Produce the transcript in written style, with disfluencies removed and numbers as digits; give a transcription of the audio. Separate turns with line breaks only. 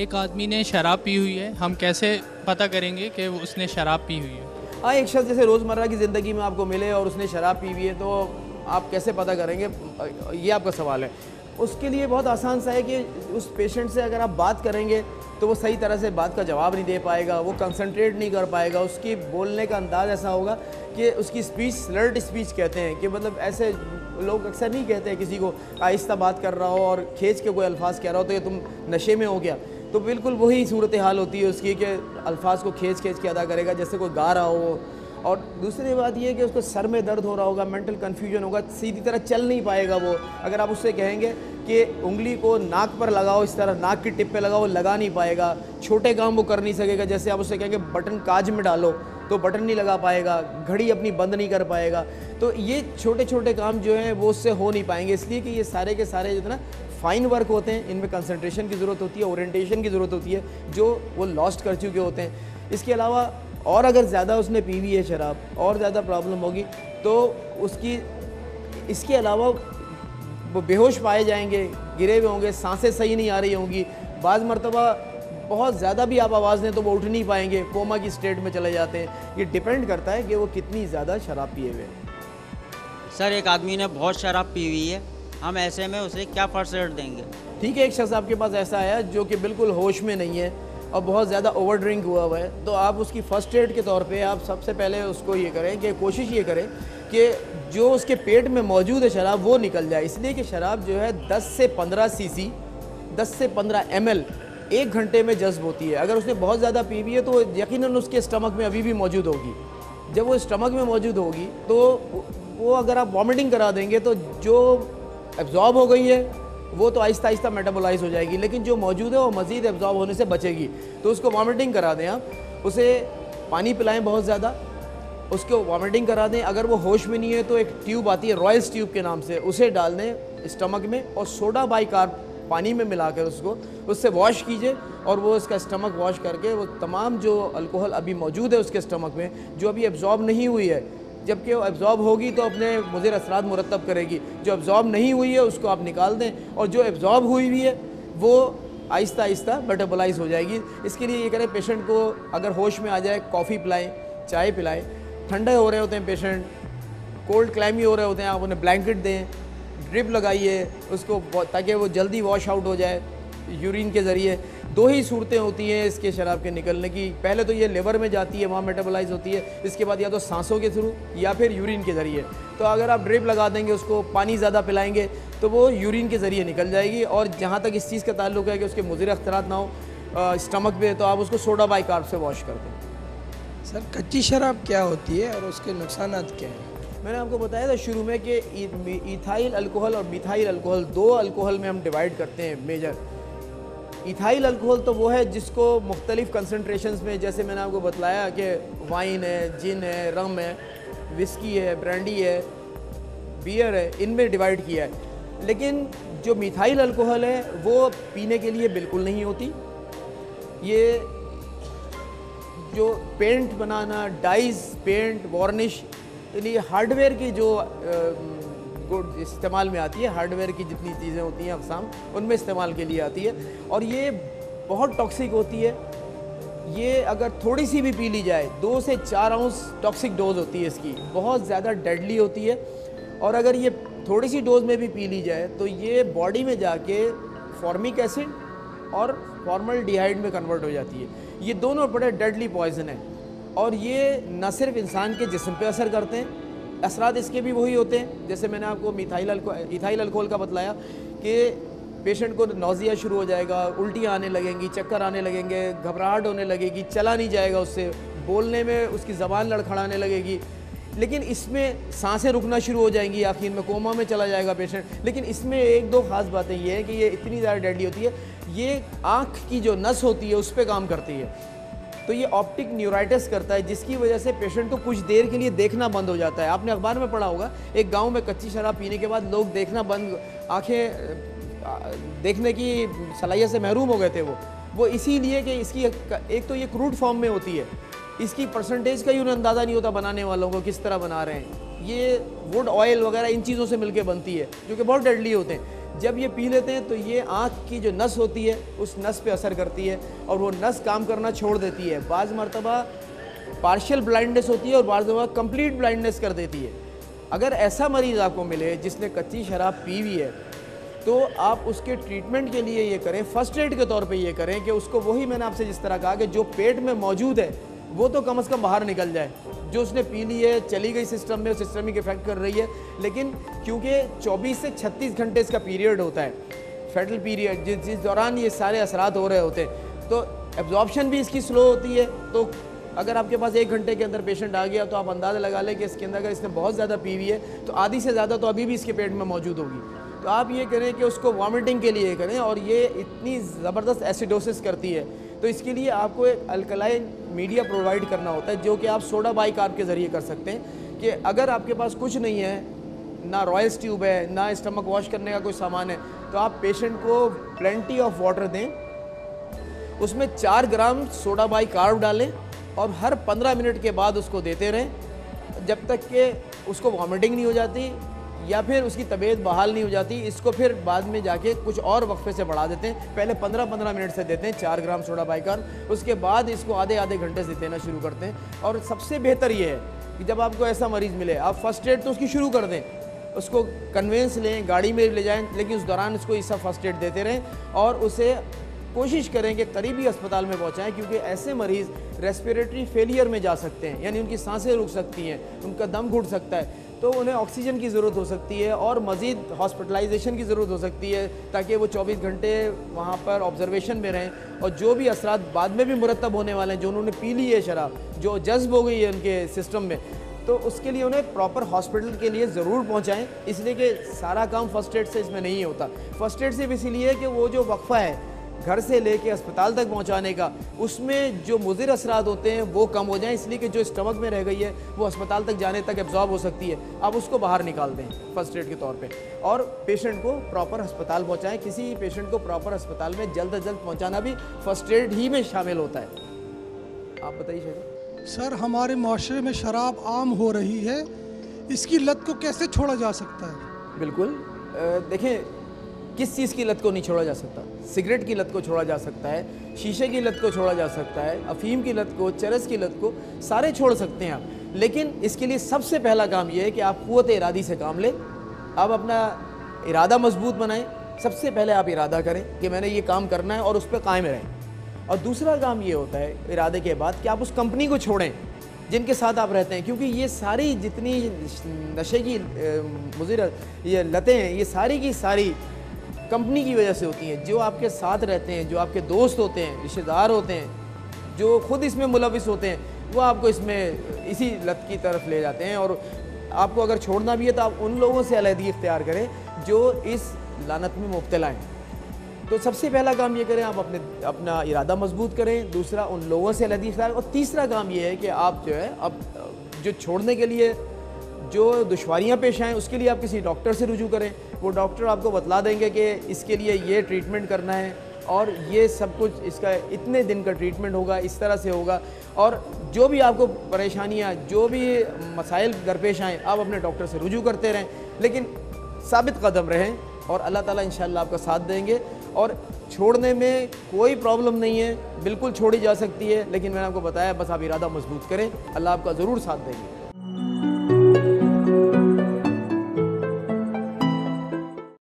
एक आदमी ने शराब पी हुई है, हम कैसे पता करेंगे कि उसने शराब पी हुई है?
हाँ, एक शख्स जैसे रोज़मर्रा की ज़िंदगी में आपको मिले और उसने शराब पी हुई है तो आप कैसे पता करेंगे, ये आपका सवाल है। उसके लिए बहुत आसान सा है कि उस पेशेंट से अगर आप बात करेंगे तो वो सही तरह से बात का जवाब नहीं दे पाएगा, वो कंसंट्रेट नहीं कर पाएगा, उसकी बोलने का अंदाज़ ऐसा होगा कि उसकी स्पीच स्लर्ड स्पीच कहते हैं कि मतलब ऐसे लोग अक्सर नहीं कहते हैं किसी को आहिस्ता बात कर रहा हो और खींच के कोई अल्फाज कह रहा हो तो ये तुम नशे में हो गया, तो बिल्कुल वही सूरत हाल होती है उसकी कि अल्फाज को खींच के अदा करेगा जैसे कोई गा रहा हो। और दूसरी बात ये है कि उसको सर में दर्द हो रहा होगा, मेंटल कन्फ्यूजन होगा, सीधी तरह चल नहीं पाएगा वो। अगर आप उससे कहेंगे कि उंगली को नाक पर लगाओ, इस तरह नाक की टिप पे लगाओ, लगा नहीं पाएगा। छोटे काम वो कर नहीं सकेगा, जैसे आप उससे कहेंगे बटन काज में डालो तो बटन नहीं लगा पाएगा, घड़ी अपनी बंद नहीं कर पाएगा। तो ये छोटे छोटे काम जो हैं वो उससे हो नहीं पाएंगे, इसलिए कि ये सारे के सारे जो है ना फाइन वर्क होते हैं, इनमें कंसंट्रेशन की ज़रूरत होती है, ओरिएंटेशन की ज़रूरत होती है, जो वो लॉस्ट कर चुके होते हैं। इसके अलावा और अगर ज़्यादा उसने पी हुई है शराब, और ज़्यादा प्रॉब्लम होगी तो उसकी इसके अलावा वो बेहोश पाए जाएंगे, गिरे हुए होंगे, सांसें सही नहीं आ रही होंगी, बाज़ मरतबा बहुत ज़्यादा भी आप आवाज़ दें तो वो उठ नहीं पाएंगे, कोमा की स्टेट में चले जाते हैं। ये डिपेंड करता है कि वो कितनी ज़्यादा शराब पिए हुए हैं।
सर, एक आदमी ने बहुत शराब पी हुई है, हम ऐसे में उसे क्या फर्स्ट एड देंगे?
ठीक है, एक शख्स आपके पास ऐसा आया जो कि बिल्कुल होश में नहीं है और बहुत ज़्यादा ओवर ड्रिंक हुआ है, तो आप उसकी फ़र्स्ट एड के तौर पे आप सबसे पहले उसको ये करें कि कोशिश ये करें कि जो उसके पेट में मौजूद है शराब वो निकल जाए। इसलिए कि शराब जो है 10 से 15 सीसी 10 से 15 ml 1 घंटे में जज्ब होती है। अगर उसने बहुत ज़्यादा पी हुई है तो यकीनन उसके स्टमक में अभी भी मौजूद होगी। जब वो स्टमक में मौजूद होगी तो वो अगर आप वॉमिटिंग करा देंगे तो जो एब्जॉर्ब हो गई है वो तो आहिस्ता आहिस्ता मेटाबोलाइज हो जाएगी, लेकिन जो मौजूद है वो मज़ीद एब्जॉर्ब होने से बचेगी। तो उसको वॉमिटिंग करा दें, आप उसे पानी पिलाएं बहुत ज़्यादा, उसको वॉमिटिंग करा दें। अगर वो होश में नहीं है तो एक ट्यूब आती है रॉयल्स ट्यूब के नाम से, उसे डाल दें स्टमक में और सोडा बाइकार्ब पानी में मिलाकर उससे वॉश कीजिए और वो उसका स्टमक वॉश करके वो तमाम जो अल्कोहल अभी मौजूद है उसके स्टमक में, जो अभी एब्जॉर्ब नहीं हुई है, जबकि वो एब्जॉर्ब होगी तो अपने मुज़िर असरात मुरतब करेगी, जो एब्जॉर्ब नहीं हुई है उसको आप निकाल दें और जो एब्जॉर्ब हुई हुई है वो आहिस्ता आहिस्ता मेटाबोलाइज हो जाएगी। इसके लिए ये करें, पेशेंट को अगर होश में आ जाए कॉफ़ी पिलाएं, चाय पिलाएं। ठंडे हो रहे होते हैं पेशेंट, कोल्ड क्लाइमी हो रहे होते हैं, आप उन्हें ब्लैंकेट दें, ड्रिप लगाइए उसको ताकि वो जल्दी वॉश आउट हो जाए यूरिन के ज़रिए। दो ही सूरतें होती हैं इसके शराब के निकलने की, पहले तो ये लिवर में जाती है, वहाँ मेटाबोलाइज होती है, इसके बाद या तो सांसों के थ्रू या फिर यूरिन के ज़रिए। तो अगर आप ड्रिप लगा देंगे, उसको पानी ज़्यादा पिलाएंगे तो वो यूरिन के ज़रिए निकल जाएगी। और जहाँ तक इस चीज़ का ताल्लुक है कि उसके मुज़िर अख्तरात ना हो स्टमक पे, तो आप उसको सोडा बाइकार्ब से वॉश कर दें।
सर, कच्ची शराब क्या होती है और उसके नुकसानात क्या हैं?
मैंने आपको बताया था शुरू में कि इथाइल अल्कोहल और मिथाइल अल्कोहल, दो अल्कोहल में हम डिवाइड करते हैं मेजर। इथाइल अल्कोहल तो वो है जिसको मुख्तलिफ़ कंसनट्रेशंस में, जैसे मैंने आपको बतलाया कि वाइन है, जिन है, रम है, विस्की है, ब्रांडी है, बियर है, इनमें डिवाइड किया है। लेकिन जो मिथाइल अल्कोहल है वो पीने के लिए बिल्कुल नहीं होती। ये जो पेंट बनाना, डाइज, पेंट, वार्निश, यानी हार्डवेयर की जो गुड इस्तेमाल में आती है, हार्डवेयर की जितनी चीज़ें होती हैं अक़साम, उनमें इस्तेमाल के लिए आती है और ये बहुत टॉक्सिक होती है। ये अगर थोड़ी सी भी पी ली जाए, 2 से 4 आउंस टॉक्सिक डोज होती है इसकी, बहुत ज़्यादा डेडली होती है। और अगर ये थोड़ी सी डोज में भी पी ली जाए तो ये बॉडी में जाके फॉर्मिक एसिड और फॉर्मल्डिहाइड में कन्वर्ट हो जाती है। ये दोनों बड़े डेडली पॉइजन हैं और ये न सिर्फ इंसान के जिस्म पे असर करते हैं, असरात इसके भी वही होते हैं जैसे मैंने आपको इथाइल अल्कोहल का बतलाया कि पेशेंट को नौजिया शुरू हो जाएगा, उल्टियाँ आने लगेंगी, चक्कर आने लगेंगे, घबराहट होने लगेगी, चला नहीं जाएगा उससे, बोलने में उसकी ज़बान लड़खड़ाने लगेगी। लेकिन इसमें सांसें रुकना शुरू हो जाएंगी, आखिर में कोमा में चला जाएगा पेशेंट। लेकिन इसमें एक दो ख़ास बातें ये हैं कि ये इतनी ज़्यादा डेडली होती है, ये आँख की जो नस होती है उस पर काम करती है। तो ये ऑप्टिक न्यूराइटिस करता है, जिसकी वजह से पेशेंट को कुछ देर के लिए देखना बंद हो जाता है। आपने अखबार में पढ़ा होगा, एक गांव में कच्ची शराब पीने के बाद लोग देखना बंद, आंखें देखने की सलाहियत से महरूम हो गए थे। वो इसीलिए कि इसकी एक तो ये क्रूड फॉर्म में होती है, इसकी परसेंटेज का ही उन्हें अंदाज़ा नहीं होता बनाने वालों को किस तरह बना रहे हैं। ये वुड ऑयल वगैरह इन चीज़ों से मिलके बनती है जो कि बहुत डेडली होते हैं। जब ये पी लेते हैं तो ये आँख की जो नस होती है उस नस पे असर करती है और वो नस काम करना छोड़ देती है। बाज़ मरतबा पार्शियल ब्लाइंडनेस होती है और बाज़ मरतबा कंप्लीट ब्लाइंडनेस कर देती है। अगर ऐसा मरीज़ आपको मिले जिसने कच्ची शराब पी हुई है तो आप उसके ट्रीटमेंट के लिए ये करें, फ़र्स्ट एड के तौर पे ये करें कि उसको वही मैंने आपसे जिस तरह कहा कि जो पेट में मौजूद है वो तो कम से कम बाहर निकल जाए। जो उसने पी ली है चली गई सिस्टम में, सिस्टमिक इफेक्ट कर रही है, लेकिन क्योंकि 24 से 36 घंटे इसका पीरियड होता है, फेटल पीरियड, जिस दौरान ये सारे असरात हो रहे होते हैं, तो एब्जॉर्प्शन भी इसकी स्लो होती है। तो अगर आपके पास 1 घंटे के अंदर पेशेंट आ गया तो आप अंदाज़ा लगा लें कि इसके अंदर अगर इसने बहुत ज़्यादा पी हुई है तो आधी से ज़्यादा तो अभी भी इसके पेट में मौजूद होगी। तो आप ये करें कि उसको वॉमिटिंग के लिए करें, और ये इतनी ज़बरदस्त एसिडोसिस करती है तो इसके लिए आपको एक अल्कलाइन मीडिया प्रोवाइड करना होता है, जो कि आप सोडा बाइकार्ब के ज़रिए कर सकते हैं। कि अगर आपके पास कुछ नहीं है, ना रॉयल्स ट्यूब है, ना स्टमक वॉश करने का कोई सामान है, तो आप पेशेंट को प्लेंटी ऑफ वाटर दें, उसमें 4 ग्राम सोडा बाइकार्ब डालें और हर 15 मिनट के बाद उसको देते रहें जब तक कि उसको वॉमिटिंग नहीं हो जाती या फिर उसकी तबीयत बहाल नहीं हो जाती। इसको फिर बाद में जाके कुछ और वक्फे से बढ़ा देते हैं, पहले 15-15 मिनट से देते हैं 4 ग्राम सोडा बाइकार्ब, उसके बाद इसको आधे घंटे से देना शुरू करते हैं। और सबसे बेहतर ये है कि जब आपको ऐसा मरीज़ मिले, आप फर्स्ट एड तो उसकी शुरू कर दें, उसको कन्वेंस लें, गाड़ी में ले जाएँ, लेकिन उस दौरान इसको ये सब फर्स्ट एड देते रहें और उसे कोशिश करें कि करीबी अस्पताल में पहुंचाएं, क्योंकि ऐसे मरीज़ रेस्पिरेटरी फेलियर में जा सकते हैं, यानी उनकी सांसें रुक सकती हैं, उनका दम घुट सकता है, तो उन्हें ऑक्सीजन की ज़रूरत हो सकती है और मज़ीद हॉस्पिटलाइजेशन की ज़रूरत हो सकती है, ताकि वो 24 घंटे वहाँ पर ऑब्जर्वेशन में रहें। और जो भी असरात बाद में भी मुरतब होने वाले हैं, जो उन्होंने पी ली है शराब, जो जज्ब हो गई है उनके सिस्टम में, तो उसके लिए उन्हें प्रॉपर हॉस्पिटल के लिए ज़रूर पहुँचाएँ। इसलिए कि सारा काम फ़र्स्ट एड से इसमें नहीं होता। फ़र्स्ट एड सिर्फ इसीलिए कि वो जो वक्फ़ा है घर से लेके अस्पताल तक पहुंचाने का, उसमें जो मुज़िर असरात होते हैं वो कम हो जाएं, इसलिए कि जो स्टमक में रह गई है वो अस्पताल तक जाने तक एब्जॉर्ब हो सकती है, आप उसको बाहर निकाल दें फर्स्ट एड के तौर पे और पेशेंट को प्रॉपर अस्पताल पहुंचाएं। किसी पेशेंट को प्रॉपर अस्पताल में जल्द अज जल्द पहुंचाना भी फर्स्ट एड ही में शामिल होता है। आप बताइए शेखर।
सर, हमारे माशरे में शराब आम हो रही है, इसकी लत को कैसे छोड़ा जा सकता है?
बिल्कुल, देखें, किस चीज़ की लत को नहीं छोड़ा जा सकता? सिगरेट की लत को छोड़ा जा सकता है, शीशे की लत को छोड़ा जा सकता है, अफीम की लत को, चरस की लत को, सारे छोड़ सकते हैं आप। लेकिन इसके लिए सबसे पहला काम यह है कि आप क़ुव्वत इरादी से काम लें, आप अपना इरादा मजबूत बनाएं। सबसे पहले आप इरादा करें कि मैंने ये काम करना है और उस पर कायम रहें। और दूसरा काम ये होता है इरादे के बाद कि आप उस कंपनी को छोड़ें जिनके साथ आप रहते हैं, क्योंकि ये सारी जितनी नशे की मुज़िर ये लतें हैं, ये सारी की सारी कंपनी की वजह से होती हैं। जो आपके साथ रहते हैं, जो आपके दोस्त होते हैं, रिश्तेदार होते हैं, जो खुद इसमें मुलविस होते हैं, वो आपको इसमें इसी लत की तरफ ले जाते हैं। और आपको अगर छोड़ना भी है तो आप उन लोगों से अलहदगी इख्तियार करें जो इस लानत में मुब्तला हैं। तो सबसे पहला काम ये करें, आप अपना इरादा मजबूत करें। दूसरा, उन लोगों से अलहदगी इख्तियार। और तीसरा काम ये है कि आप जो है अब जो छोड़ने के लिए जो दुश्वारियाँ पेश आएँ उसके लिए आप किसी डॉक्टर से रुजू करें। वो डॉक्टर आपको बतला देंगे कि इसके लिए ये ट्रीटमेंट करना है और ये सब कुछ, इसका इतने दिन का ट्रीटमेंट होगा, इस तरह से होगा। और जो भी आपको परेशानियाँ, जो भी मसाइल दरपेश आएँ, आप अपने डॉक्टर से रुजू करते रहें, लेकिन साबित कदम रहें और अल्लाह ताला इंशाअल्लाह आपका साथ देंगे। और छोड़ने में कोई प्रॉब्लम नहीं है, बिल्कुल छोड़ी जा सकती है, लेकिन मैंने आपको बताया, बस आप इरादा मजबूत करें, अल्लाह आपका ज़रूर साथ देंगे।